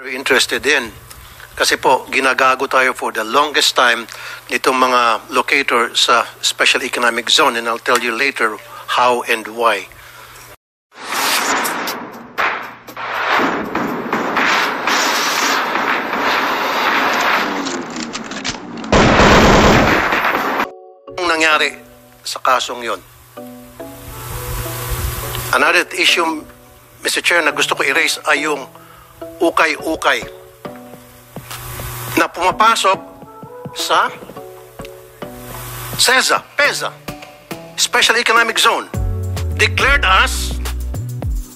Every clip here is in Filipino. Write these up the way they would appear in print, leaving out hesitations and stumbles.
Very interested in. Kasi po, ginagago tayo for the longest time nitong mga locator sa Special Economic Zone, and I'll tell you later how and why. Ang nangyari sa kasong yon. Another issue, Mr. Chair, na gusto ko i-raise ay yung ukay-ukay na pumapasok sa PEZA, Special Economic Zone, declared as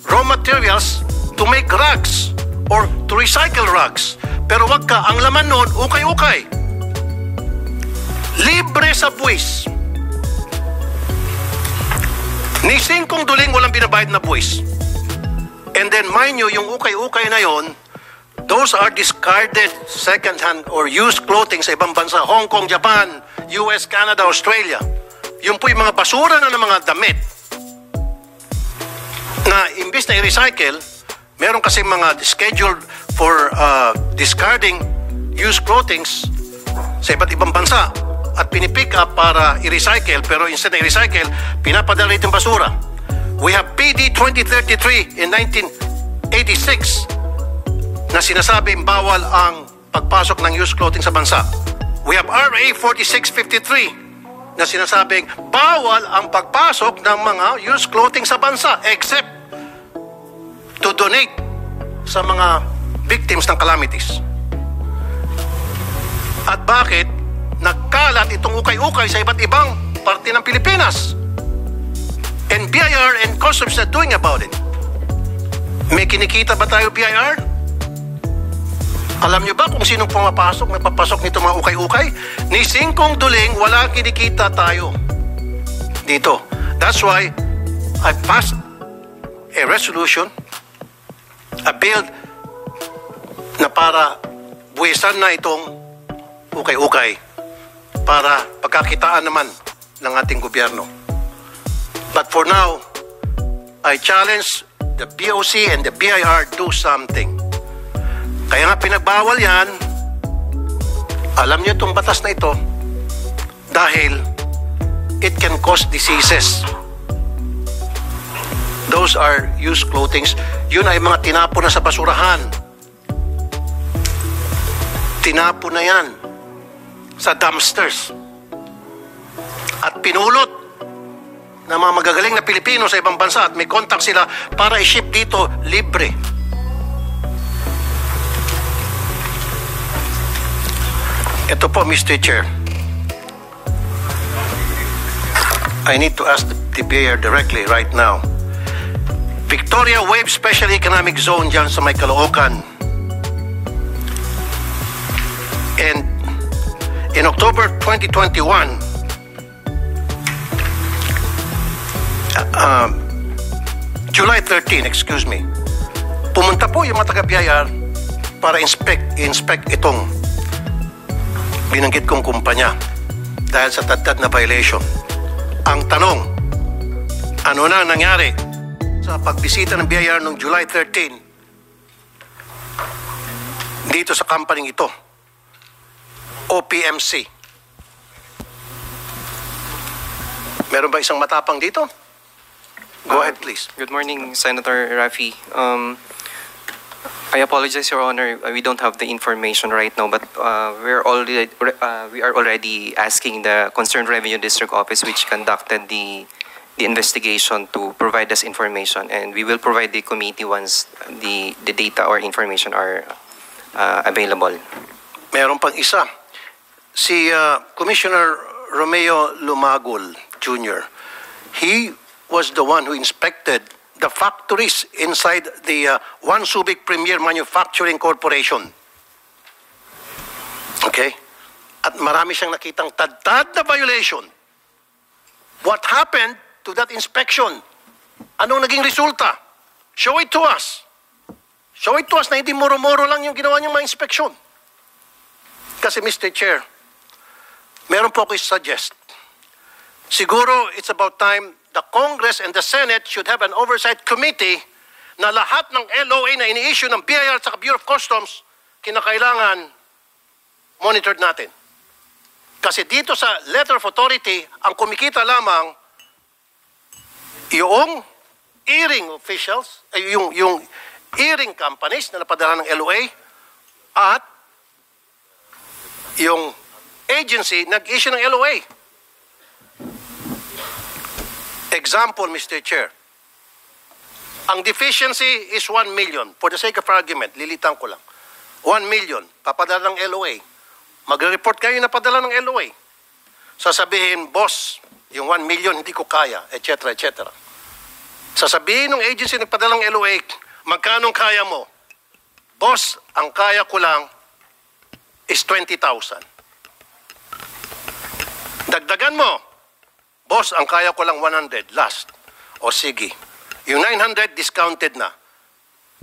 raw materials to make rugs or to recycle rugs. Pero wag ka, ang laman nun, ukay-ukay. Libre sa buwis. Ni singkong duling walang binabayad na buwis. And then mind nyo, yung ukay-ukay na yon, those are discarded second-hand or used clothing sa ibang bansa, Hong Kong, Japan, US, Canada, Australia. Yung po yung mga basura na ng mga damit na imbis na i-recycle, meron kasi mga scheduled for discarding used clothing sa iba't ibang bansa at pinipick up para i-recycle, pero instead na i-recycle, pinapadala itong basura. We have PD 2033 in 1986 na sinasabing bawal ang pagpasok ng used clothing sa bansa. We have RA 4653 na sinasabing bawal ang pagpasok ng mga used clothing sa bansa except to donate sa mga victims ng calamities. At bakit nagkalat itong ukay-ukay sa iba't ibang parte ng Pilipinas? And BIR and Customs are doing about it. May kinikita ba tayo, BIR? Alam nyo ba kung sinong pumapasok, napapasok nito mga ukay-ukay? Ni singkong duling, wala kinikita tayo dito. That's why I passed a resolution, a bill na para buwisan na itong ukay-ukay para pagkakitaan naman ng ating gobyerno. But for now, I challenge the BOC and the BIR do something. Kaya nga pinagbawal yan, alam niyo itong batas na ito, dahil it can cause diseases. Those are used clothing. Yun ay mga tinapon na sa basurahan. Tinapon na yan sa dumpsters. At pinulot ng mga magagaling na Pilipino sa ibang bansa at may contact sila para i-ship dito libre. Ito po, Mr. Chair. I need to ask the BIR directly right now. Victoria Wave Special Economic Zone dyan sa may Caloocan. And in October 2021, July 13, excuse me, pumunta po yung mga taga-BIR para inspect itong binanggit kong kumpanya dahil sa tattad na violation. Ang tanong, ano na nangyari sa pagbisita ng BIR noong July 13 dito sa company ito, OPMC? Meron ba isang matapang dito? Go ahead, please. Good morning, Senator Rafi. I apologize, Your Honor. We don't have the information right now, but we are already asking the concerned Revenue District Office, which conducted the investigation, to provide us information, and we will provide the committee once the data or information are available. Meron pang isa. Si Commissioner Romeo Lumagul Jr., he was the one who inspected the factories inside the One Subic Premier Manufacturing Corporation. Okay? At marami siyang nakitang tad-tad na violation. What happened to that inspection? Anong naging resulta? Show it to us. Show it to us na hindi moro-moro lang yung ginawa niyang mga inspeksyon. Kasi, Mr. Chair, meron po ako suggest. Siguro it's about time the Congress and the Senate should have an oversight committee na lahat ng LOA na ini-issue ng BIR at Bureau of Customs, kinakailangan monitored natin. Kasi dito sa letter of authority, ang kumikita lamang yung earring officials, yung earring companies na napadala ng LOA at yung agency nag-issue ng LOA. Example, Mr. Chair. Ang deficiency is 1 million. For the sake of argument, lilitan ko lang. 1 million, papadala ng LOA. Magre-report kayo na padala ng LOA. Sasabihin, boss, yung 1 million hindi ko kaya, etc., etc. Sasabihin ng agency nagpadala ng LOA, magkano kaya mo? Boss, ang kaya ko lang is 20,000. Dagdagan mo. Boss, ang kaya ko lang 100, last. O sige. Yung 900, discounted na.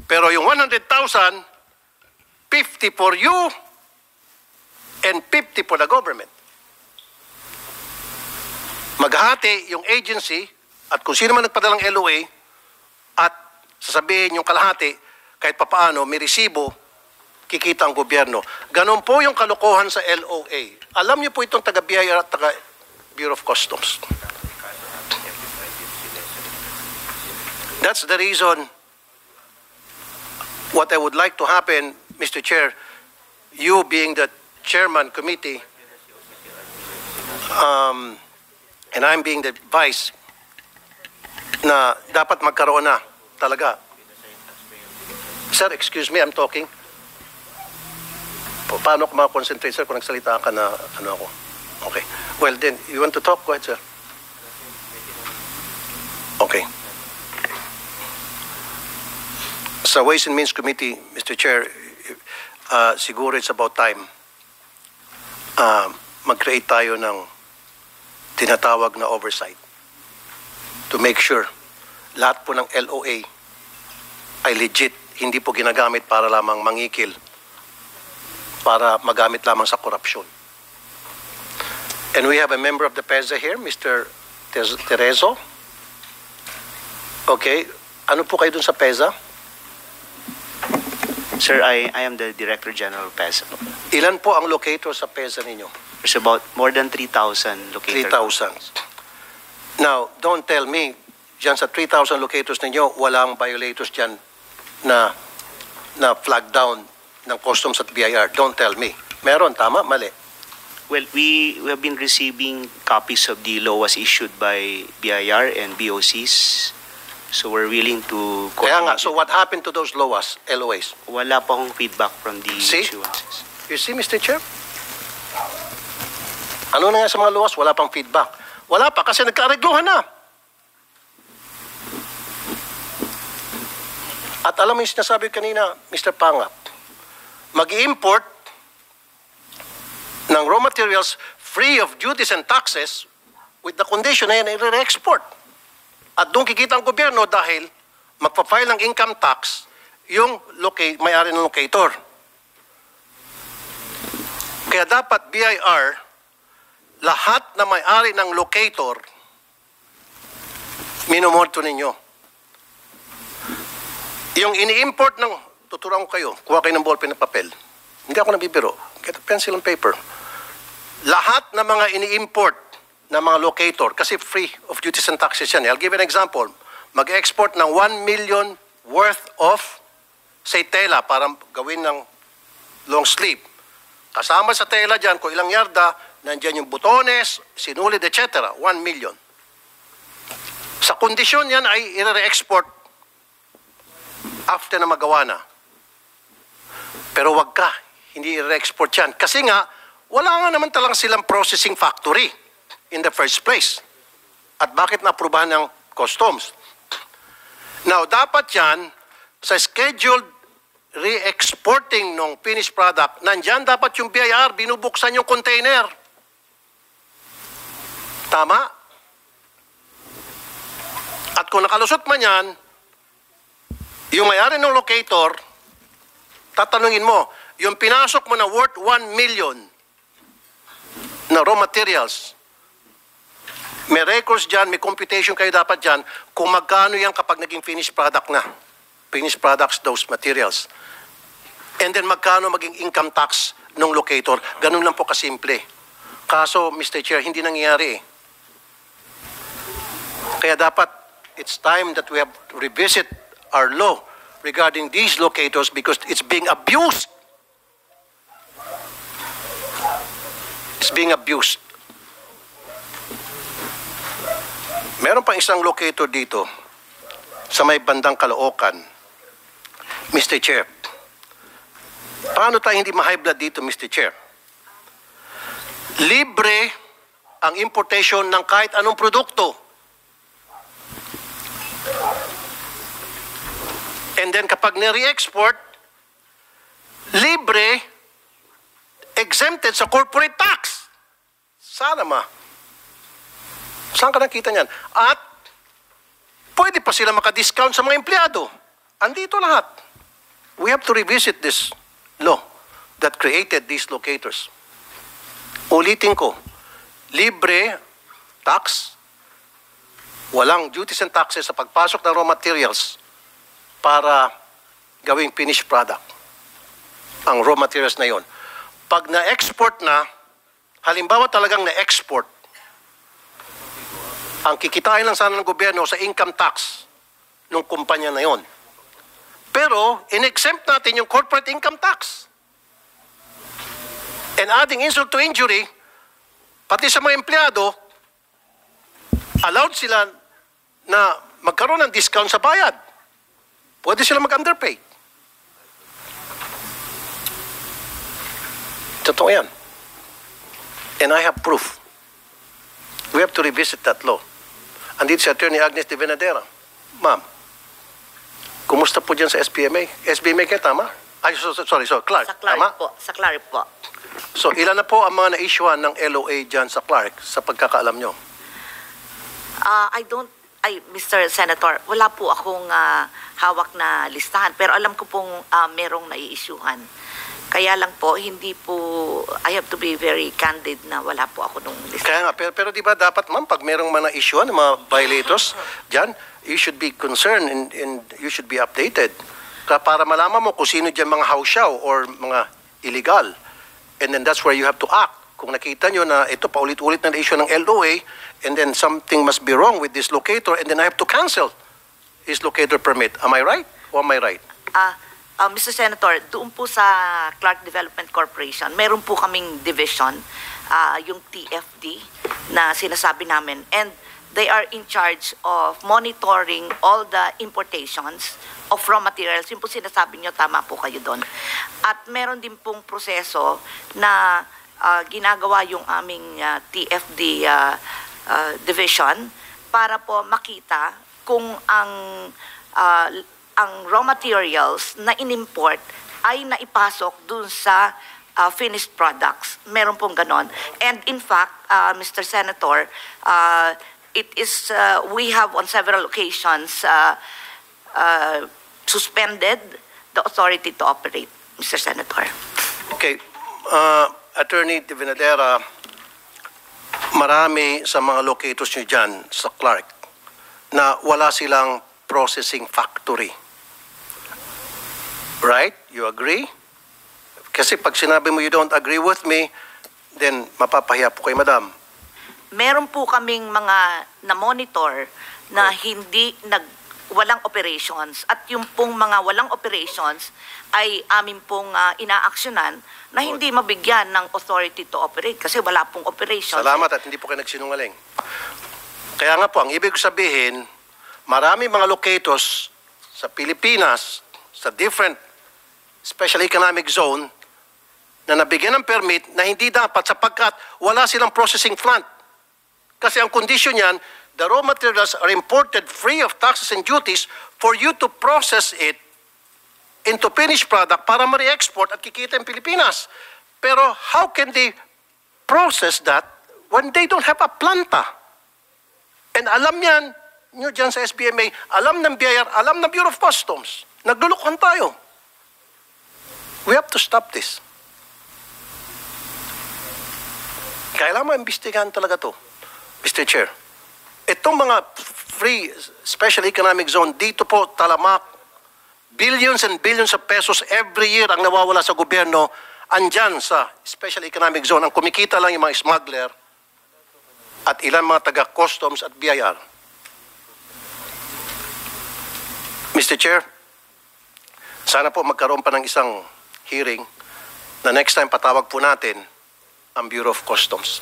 Pero yung 100,000, 50 for you and 50 for the government. Maghahati yung agency at kung sino man nagpadalang LOA at sasabihin yung kalahati, kahit papaano, may resibo, kikita ang gobyerno. Ganon po yung kalokohan sa LOA. Alam niyo po itong taga-BIR at taga-Bureau of Customs. That's the reason what I would like to happen, Mr. Chair, you being the chairman committee, and I'm being the vice, na dapat magkaroon na talaga. Sir, excuse me, I'm talking. Paano ko makakonsentrate, sir, kung nagsalita ka na ano ako? Okay. Well, then, you want to talk? Go ahead, sir. Okay. Sa Ways and Means Committee, Mr. Chair, siguro it's about time mag-create tayo ng tinatawag na oversight to make sure lahat po ng LOA ay legit, hindi po ginagamit para lamang mangikil, para magamit lamang sa korupsyon. And we have a member of the PEZA here, Mr. Terezo. Okay. Ano po kayo dun sa PEZA? Sir, I am the Director General of PEZA. Ilan po ang locator sa PEZA ninyo? There's about more than 3,000 locators. 3,000. Now, don't tell me, dyan sa 3,000 locators ninyo, walang violators dyan na flag down ng customs at BIR. Don't tell me. Meron, tama? Mali. Well, we have been receiving copies of the laws issued by BIR and BOCs. So we're willing to... Kaya nga, so what happened to those LOAs? Wala pa akong feedback from the See? issuances. You see, Mr. Chair? Ano na nga sa mga LOAs? Wala pang feedback. Wala pa kasi nagkaarigluhan na. At alam mo yung sinasabi kanina, Mr. Pangap, mag-import ng raw materials free of duties and taxes with the condition na yan i-re-export. At doon kikita ang gobyerno dahil magpa-file ng income tax yung may-ari ng locator. Kaya dapat BIR, lahat na may-ari ng locator, minomonitor ninyo. Yung ini-import ng, tuturuan ko kayo, kuha kayo ng ballpen ng papel. Hindi ako nabibiro. Get a pencil and paper. Lahat na mga ini-import na mga locator, kasi free of duties and taxes yan. I'll give you an example. Mag-export ng 1 million worth of, say, tela para gawin ng long sleeve. Kasama sa tela dyan, kung ilang yarda, nandyan yung butones, sinulid, etc. 1 million. Sa kondisyon yan ay i-re-export after na magawa na. Pero wag ka, hindi i-re-export yan. Kasi nga, wala nga naman talang silang processing factory in the first place. At bakit na-aprobahan ng customs? Now, dapat yan, sa scheduled re-exporting ng finished product, nandyan dapat yung BIR, binubuksan yung container. Tama? At kung nakalusot man yan, yung may-ari ng locator, tatanungin mo, yung pinasok mo na worth 1 million na raw materials, may records dyan, may computation kayo dapat dyan kung magkano yan kapag naging finished product na. finished products, those materials. And then magkano maging income tax ng locator? Ganun lang po kasimple. Kaso, Mr. Chair, hindi nangyayari eh. Kaya dapat, it's time that we have to revisit our law regarding these locators because it's being abused. It's being abused. Meron pang isang locator dito sa may bandang Caloocan. Mr. Chair, paano tayo hindi ma-high blood dito, Mr. Chair? Libre ang importation ng kahit anong produkto. And then kapag nire-export, libre, exempted sa corporate tax. Sana ma. Saan ka nakita niyan? At pwede pa sila maka-discount sa mga empleyado. Andito lahat. We have to revisit this law that created these locators. Ulitin ko, libre tax, walang duties and taxes sa pagpasok ng raw materials para gawing finished product. Ang raw materials na yon. Pag na-export na, halimbawa talagang na-export, ang kikitain lang sana ng gobyerno sa income tax ng kumpanya na yon. Pero, in-exempt natin yung corporate income tax. And adding insult to injury, pati sa mga empleyado, allowed sila na magkaroon ng discount sa bayad. Pwede sila mag-underpay. Totoo yan. And I have proof. We have to revisit that law. Andito si Attorney Agnes de Venadera. Ma'am, kumusta po dyan sa SBMA? SBMA kayo, tama? Ay, sorry, Clark. Sa Clark tama? po. Sa Clark po. So, ilan na po ang mga na-issuean ng LOA dyan sa Clark sa pagkakaalam nyo? Mr. Senator, wala po akong hawak na listahan. Pero alam ko pong merong nai-issuehan. Kaya lang po, hindi po, I have to be very candid na wala po ako nung listahan. Kaya nga, pero di ba dapat, ma'am, pag merong mga na-issuehan ng mga violators dyan, you should be concerned and you should be updated. Para malaman mo kung sino dyan mga hausyaw or mga illegal. And then that's where you have to act. Kung nakita nyo na ito paulit-ulit na issue ng LOA and then something must be wrong with this locator and then I have to cancel his locator permit. Am I right or am I right? Mr. Senator, doon po sa Clark Development Corporation, meron po kaming division, yung TFD na sinasabi namin, and they are in charge of monitoring all the importations of raw materials. Yung po sinasabi nyo, tama po kayo doon. At meron din pong proseso na ginagawa yung aming TFD division para po makita kung ang raw materials na inimport ay naipasok dun sa finished products. Meron pong ganon. And in fact, Mr. Senator, it is, we have on several occasions suspended the authority to operate, Mr. Senator. Okay. Attorney de Venadera, marami sa mga locators nyo dyan sa Clark na wala silang processing factory. Right? You agree? Kasi pag sinabi mo you don't agree with me, then mapapahiya po kay madam. Meron po kaming mga na-monitor na walang operations. At yung pong mga walang operations ay amin pong inaaksyonan na hindi mabigyan ng authority to operate kasi wala pong operations. Salamat at hindi po kayo nagsinungaling. Kaya nga po, ang ibig sabihin, marami mga locators sa Pilipinas, sa different special economic zone, na nabigyan ng permit na hindi dapat sapagkat wala silang processing plant. Kasi ang condition yan, the raw materials are imported free of taxes and duties for you to process it into finished product para ma-re-export at kikita in Pilipinas. Pero how can they process that when they don't have a planta? And alam yan, nyo dyan sa SBMA, alam ng BIR, alam ng Bureau of Customs. Naglulukuhan tayo. We have to stop this. Kailangan mo imbestigahan talaga to, Mr. Chair. Itong mga free special economic zone, dito po, talamak, billions and billions of pesos every year ang nawawala sa gobyerno, andyan sa Special Economic Zone. Ang kumikita lang yung mga smuggler at ilan mga taga-customs at BIR. Mr. Chair, sana po magkaroon pa ng isang hearing na next time patawag po natin ang Bureau of Customs.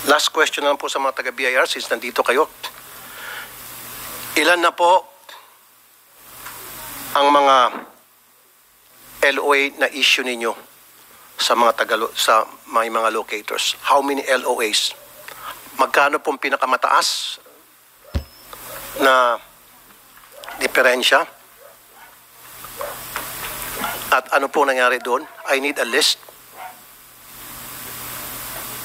Last question na lang po sa mga taga-BIR since nandito kayo. Ilan na po ang mga LOA na issue ninyo sa mga locators? How many LOAs? Magkano pong pinakamataas na diferensya? At ano po nangyari doon? I need a list.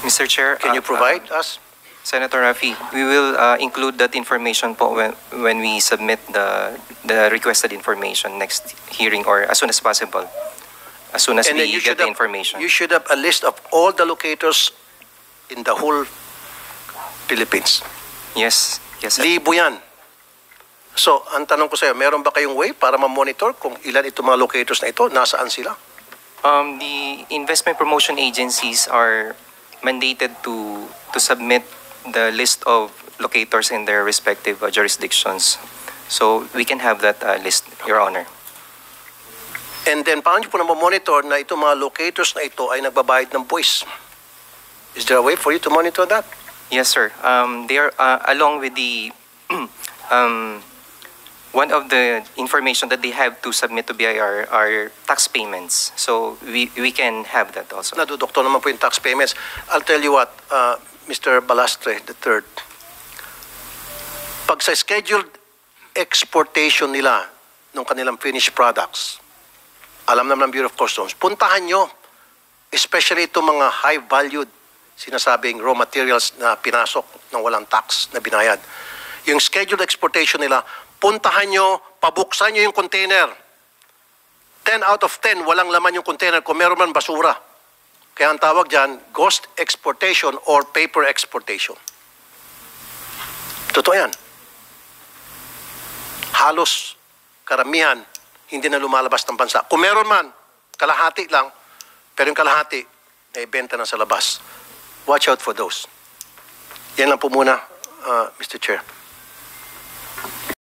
Mr. Chair, Can you provide us? Senator Rafi, we will include that information po when we submit the requested information next hearing or as soon as possible. As soon as And then we get the information. You should have a list of all the locators in the whole Philippines. Yes, yes, sir. Libo yan. So, ang tanong ko sa'yo, meron ba kayong way para ma-monitor kung ilan itong mga locators na ito, nasaan sila? The investment promotion agencies are mandated to submit the list of locators in their respective jurisdictions. So we can have that list, Your Honor. And then, paano nyo po na-monitor na itong mga locators na ito ay nagbabayad ng buwis? Is there a way for you to monitor that? Yes, sir. They are along with the one of the information that they have to submit to BIR are tax payments. So we can have that also. Nadudoktor naman po yung tax payments. I'll tell you what, Mr. Balastre III, pag sa scheduled exportation nila ng kanilang finished products, alam naman ng Bureau of Customs, puntahan nyo, especially itong mga high-valued, sinasabing raw materials na pinasok ng walang tax na binayad. Yung scheduled exportation nila, puntahan nyo, pabuksan nyo yung container. 10 out of 10, walang laman yung container. Kung meron man, basura. Kaya ang tawag dyan, ghost exportation or paper exportation. Totoo yan. Halos karamihan, hindi na lumalabas ng bansa. Kung meron man, kalahati lang, pero yung kalahati, naibenta na sa labas. Watch out for those. Yan lang po muna, Mr. Chair.